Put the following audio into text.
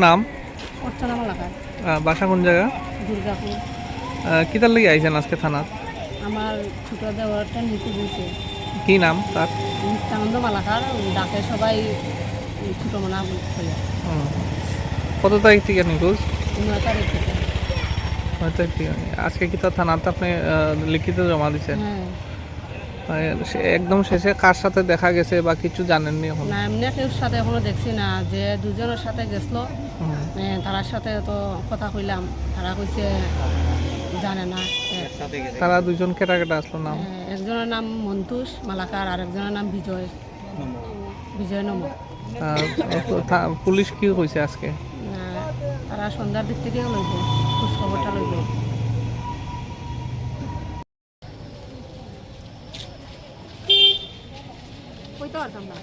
নাম অর্চনা মালাকার, বাসা কোন জায়গা? দুর্গাপুর। কিতার লেগে আইছেন আজকে থানাত? আমার ছোট দেওয়ারটা নিখোঁজ হয়েছে। কি নাম তার? নিত্যানন্দ মালাকার, ডাকে সবাই ছোট মনা বলে। কত তারিখ থেকে নিখোঁজ? 9 তারিখ থেকে। হয়তো আজকে কি তার থানাতে আপনি লিখিত জমা দিচ্ছেন? একদম শেষে কার সাথে দেখা গেছে বা কিছু জানেননি এখন? না, এমনি কেউ সাথে এখনো দেখছি না। যে দুজনের সাথে গেছিল তার সাথে তো কথা কইলাম, তারা কইছে জানে না। তারা দুজন কেটা কেটা আসলো নাম? একজনের নাম মন্তুষ মালাকার আর একজনের নাম বিজয় নমক। পুলিশ কি কইছে আজকে? তারা সন্ধ্যার দিক থেকে লইব, খোঁজ খবরটা লইব। কইতে পারতাম না।